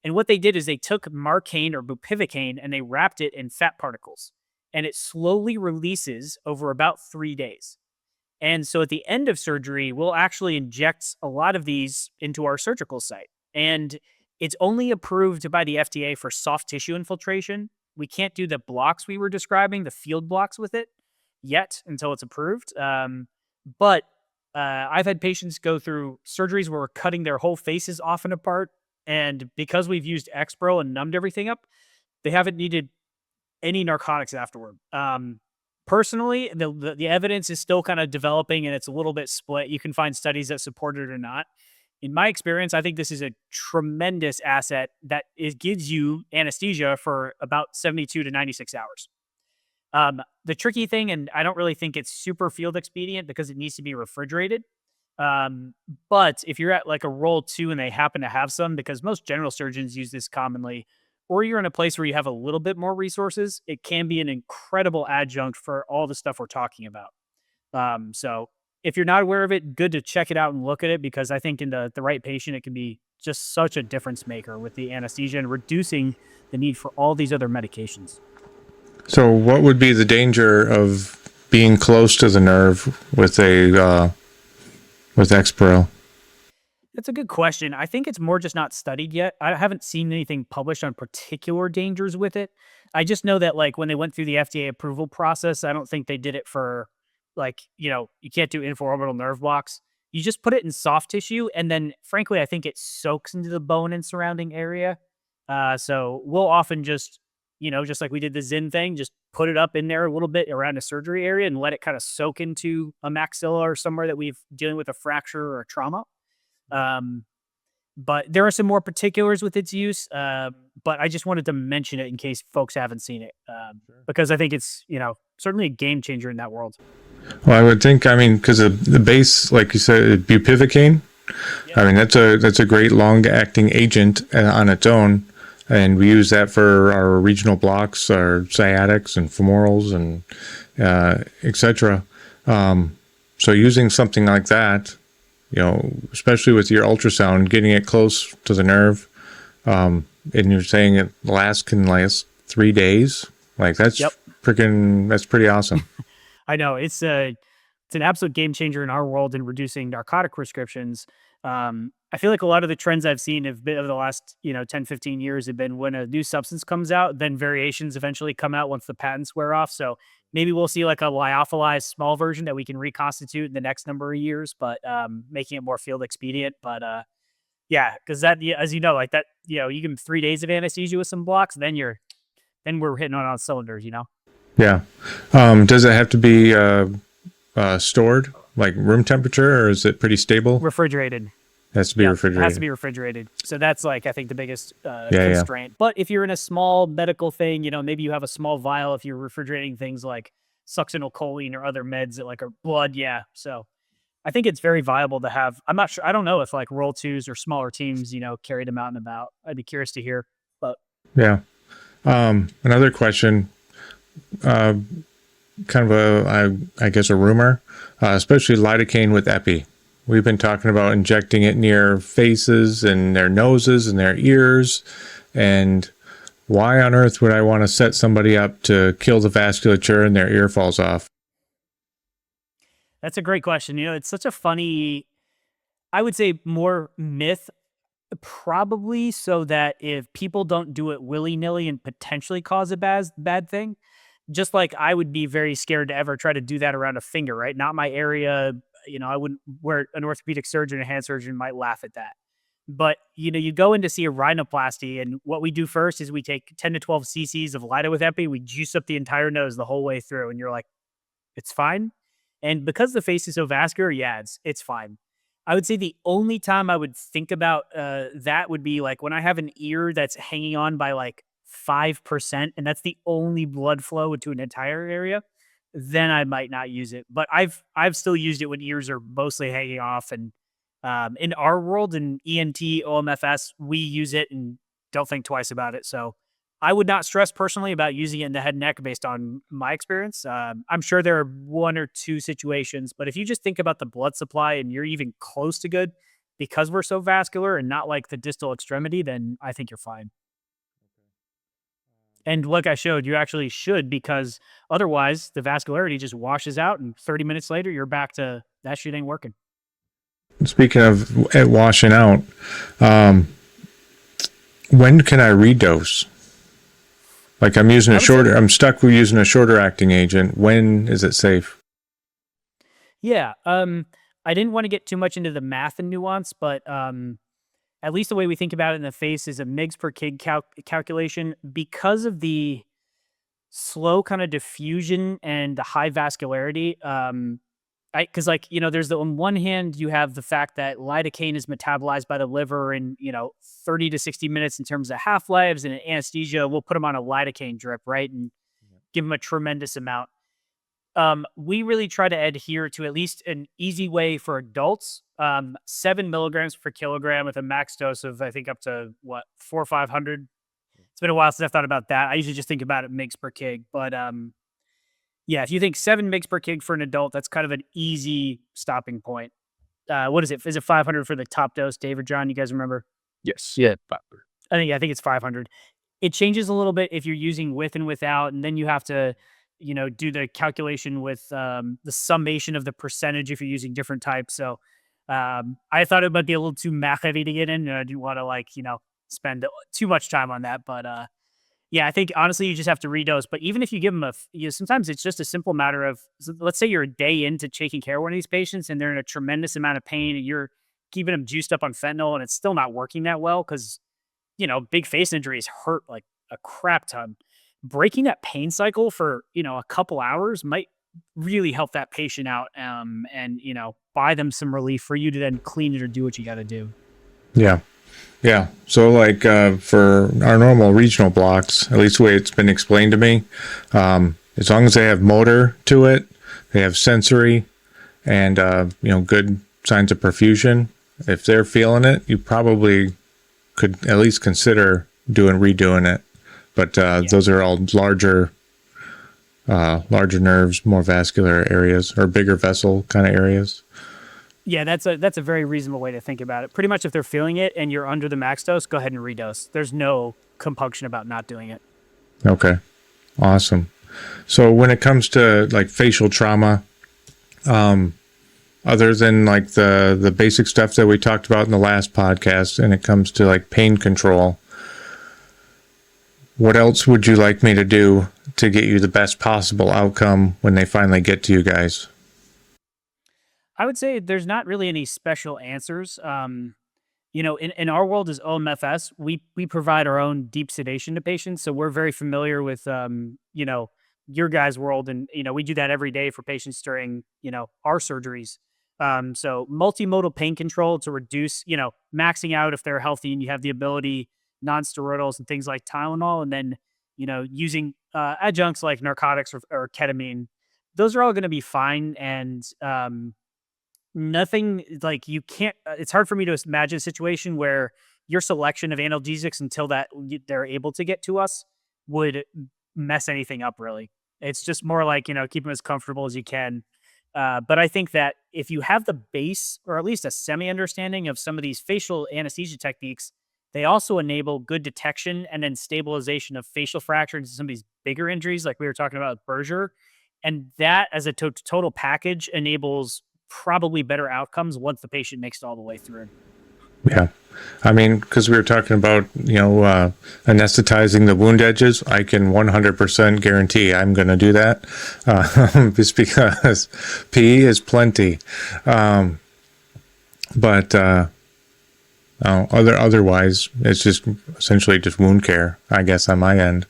And what they did is they took Marcaine or bupivacaine and they wrapped it in fat particles. And it slowly releases over about 3 days. And so at the end of surgery, we'll actually inject a lot of these into our surgical site. And it's only approved by the FDA for soft tissue infiltration. We can't do the blocks we were describing, the field blocks with it yet until it's approved. But I've had patients go through surgeries where we're cutting their whole faces off and apart. And because we've used Exparel and numbed everything up, they haven't needed any narcotics afterward. Personally, the evidence is still kind of developing and it's a little bit split. You can find studies that support it or not. In my experience, I think this is a tremendous asset that gives you anesthesia for about 72 to 96 hours. The tricky thing, and I don't really think it's super field expedient because it needs to be refrigerated. But if you're at like a roll 2 and they happen to have some, because most general surgeons use this commonly, or you're in a place where you have a little bit more resources, it can be an incredible adjunct for all the stuff we're talking about. So if you're not aware of it, good to check it out and look at it, because I think in the right patient, it can be just such a difference maker with the anesthesia and reducing the need for all these other medications. So what would be the danger of being close to the nerve with Exparel? That's a good question. I think it's more just not studied yet. I haven't seen anything published on particular dangers with it. I just know that like when they went through the FDA approval process, I don't think they did it for you can't do infraorbital nerve blocks. You just put it in soft tissue. And then frankly, I think it soaks into the bone and surrounding area. So we'll often just like we did the Zin thing, just put it up in there a little bit around the surgery area and let it kind of soak into a maxilla or somewhere that we've dealing with a fracture or a trauma. But there are some more particulars with its use. But I just wanted to mention it in case folks haven't seen it, because I think it's, certainly a game changer in that world. Well, I would think, because the base, like you said, bupivacaine, yeah. That's a great long-acting agent on its own. And we use that for our regional blocks, our sciatics and femorals and et cetera. So using something like that, especially with your ultrasound, getting it close to the nerve, and you're saying it can last 3 days. Like that's that's pretty awesome. I know it's an absolute game changer in our world in reducing narcotic prescriptions. I feel like a lot of the trends I've seen have been over the last, 10, 15 years have been when a new substance comes out, then variations eventually come out once the patents wear off. So maybe we'll see like a lyophilized small version that we can reconstitute in the next number of years, but making it more field expedient. But yeah, because that, yeah, as you know, like that, you give them 3 days of anesthesia with some blocks, then we're hitting on all cylinders. Yeah. Does it have to be stored, like room temperature, or is it pretty stable? Refrigerated. Has to be Yeah, refrigerated. It has to be refrigerated. So that's like, I think the biggest Yeah. constraint. But if you're in a small medical thing, maybe you have a small vial if you're refrigerating things like succinylcholine or other meds that like are blood. Yeah. So I think it's very viable to have. I'm not sure. I don't know if like roll twos or smaller teams, carry them out and about. I'd be curious to hear. But Yeah. Another question, kind of I guess a rumor, especially lidocaine with epi. We've been talking about injecting it near faces and their noses and their ears. And why on earth would I want to set somebody up to kill the vasculature and their ear falls off? that's a great question. It's such a funny, I would say more myth, probably so that if people don't do it willy nilly and potentially cause a bad thing, just like I would be very scared to ever try to do that around a finger, right? Not my area. I wouldn't, where an orthopedic surgeon, a hand surgeon might laugh at that. But, you go in to see a rhinoplasty, and what we do first is we take 10 to 12 cc's of Lido with epi. We juice up the entire nose the whole way through, and you're like, it's fine. And because the face is so vascular, yeah, it's fine. I would say the only time I would think about that would be like when I have an ear that's hanging on by like 5%, and that's the only blood flow into an entire area, then I might not use it. But I've still used it when ears are mostly hanging off. And in our world, in ENT, OMFS, we use it and don't think twice about it. So I would not stress personally about using it in the head and neck based on my experience. I'm sure there are one or two situations, but if you just think about the blood supply and you're even close to good because we're so vascular and not like the distal extremity, then I think you're fine. And like I showed, you actually should, because otherwise the vascularity just washes out and 30 minutes later, you're back to that shit ain't working. Speaking of it washing out, when can I redose? Like I'm using I'm stuck with using a shorter acting agent. When is it safe? Yeah. I didn't want to get too much into the math and nuance, but at least the way we think about it in the face is a mgs per kg calculation. Because of the slow kind of diffusion and the high vascularity. Because there's on one hand, you have the fact that lidocaine is metabolized by the liver in, 30 to 60 minutes in terms of half-lives, and in anesthesia, we'll put them on a lidocaine drip, right? And give them a tremendous amount. We really try to adhere to at least an easy way for adults, 7 milligrams per kilogram with a max dose of, I think, up to 400 or 500. It's been a while since I've thought about that. I usually just think about it mgs per kg, but yeah, if you think 7 mgs per kg for an adult, that's kind of an easy stopping point. What is it? Is it 500 for the top dose, Dave or John? You guys remember? Yes. Yeah. 500. I think it's 500. It changes a little bit if you're using with and without, and then you have to, do the calculation with the summation of the percentage if you're using different types. So I thought it might be a little too math heavy to get in, and I didn't want to spend too much time on that. But yeah, I think honestly you just have to redose. But even if you give them sometimes it's just a simple matter of, let's say you're a day into taking care of one of these patients and they're in a tremendous amount of pain, and you're keeping them juiced up on fentanyl and it's still not working that well because, big face injuries hurt like a crap ton. Breaking that pain cycle for, a couple hours might really help that patient out and, buy them some relief for you to then clean it or do what you got to do. Yeah. Yeah. So like for our normal regional blocks, at least the way it's been explained to me, as long as they have motor to it, they have sensory and, good signs of perfusion, if they're feeling it, you probably could at least consider redoing it. But those are all larger nerves, more vascular areas, or bigger vessel kind of areas. Yeah, that's a very reasonable way to think about it. Pretty much if they're feeling it and you're under the max dose, go ahead and redose. There's no compunction about not doing it. Okay, awesome. So when it comes to like facial trauma, other than like the basic stuff that we talked about in the last podcast, and it comes to like pain control, what else would you like me to do to get you the best possible outcome when they finally get to you guys? I would say there's not really any special answers. In our world as OMFS, we provide our own deep sedation to patients. So we're very familiar with, your guys' world. And, we do that every day for patients during, our surgeries. So multimodal pain control to reduce, maxing out if they're healthy and you have the ability, non-steroidals and things like Tylenol, and then, using adjuncts like narcotics or ketamine. Those are all going to be fine. And, nothing like you can't, it's hard for me to imagine a situation where your selection of analgesics until they're able to get to us would mess anything up really. It's just more like, keep them as comfortable as you can. But I think that if you have the base or at least a semi understanding of some of these facial anesthesia techniques, they also enable good detection and then stabilization of facial fractures and some of these bigger injuries like we were talking about with Berger. And that as a total package enables probably better outcomes once the patient makes it all the way through. Yeah. I mean, because we were talking about, anesthetizing the wound edges, I can 100% guarantee I'm going to do that just because PE is plenty. Otherwise, it's just essentially just wound care, I guess, on my end.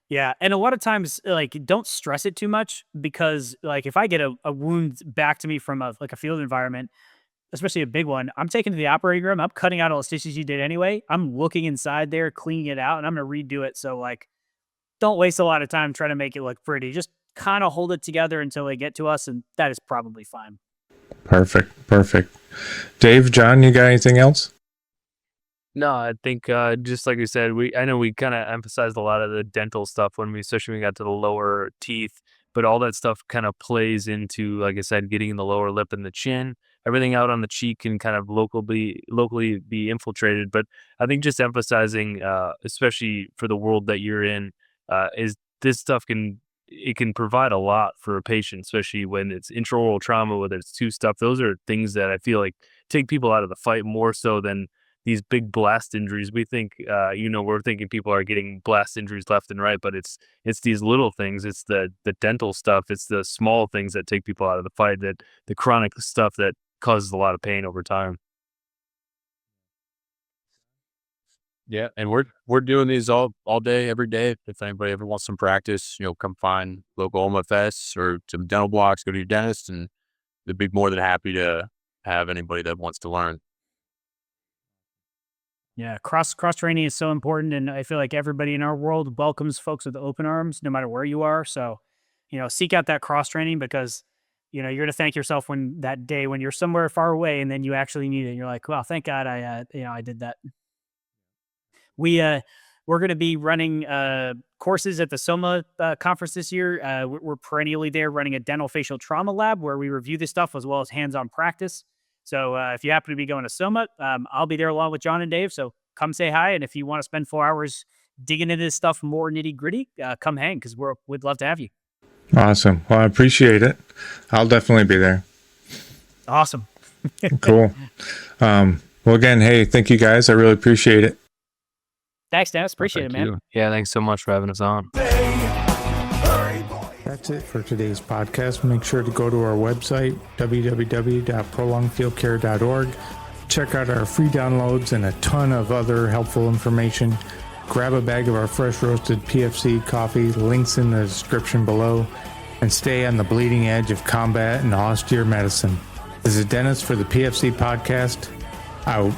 Yeah. And a lot of times, like, don't stress it too much because, like, if I get a wound back to me from a field environment, especially a big one, I'm taking to the operating room. I'm cutting out all the stitches you did anyway. I'm looking inside there, cleaning it out, and I'm going to redo it. So, like, don't waste a lot of time trying to make it look pretty. Just kind of hold it together until they get to us, and that is probably fine. Perfect. Dave, John, you got anything else? No, I think just like we said, I know we kind of emphasized a lot of the dental stuff especially when we got to the lower teeth, but all that stuff kind of plays into, like I said, getting in the lower lip and the chin. Everything out on the cheek can kind of locally be infiltrated. But I think just emphasizing, especially for the world that you're in, is this stuff can provide a lot for a patient, especially when it's intraoral trauma, whether it's tooth stuff. Those are things that I feel like take people out of the fight more so than these big blast injuries. We think, we're thinking people are getting blast injuries left and right, but it's these little things. It's the dental stuff. It's the small things that take people out of the fight, that the chronic stuff that causes a lot of pain over time. Yeah, and we're doing these all day, every day. If anybody ever wants some practice, come find local OMFS or some dental blocks, go to your dentist, and they'd be more than happy to have anybody that wants to learn. Yeah, cross training is so important, and I feel like everybody in our world welcomes folks with open arms, no matter where you are. So, seek out that cross training because, you're going to thank yourself when that day when you're somewhere far away and then you actually need it. And you're like, well, thank God I did that. We're going to be running courses at the SOMA conference this year. We're perennially there running a dental facial trauma lab where we review this stuff as well as hands-on practice. So if you happen to be going to SOMA, I'll be there along with John and Dave. So come say hi. And if you want to spend 4 hours digging into this stuff more nitty gritty, come hang because we'd love to have you. Awesome. Well, I appreciate it. I'll definitely be there. Awesome. Cool. Well, again, hey, thank you guys. I really appreciate it. Thanks, Dennis. Appreciate it, man. You. Yeah, thanks so much for having us on. That's it for today's podcast. Make sure to go to our website, www.prolongedfieldcare.org. Check out our free downloads and a ton of other helpful information. Grab a bag of our fresh roasted PFC coffee, links in the description below, and stay on the bleeding edge of combat and austere medicine. This is Dennis for the PFC Podcast, out.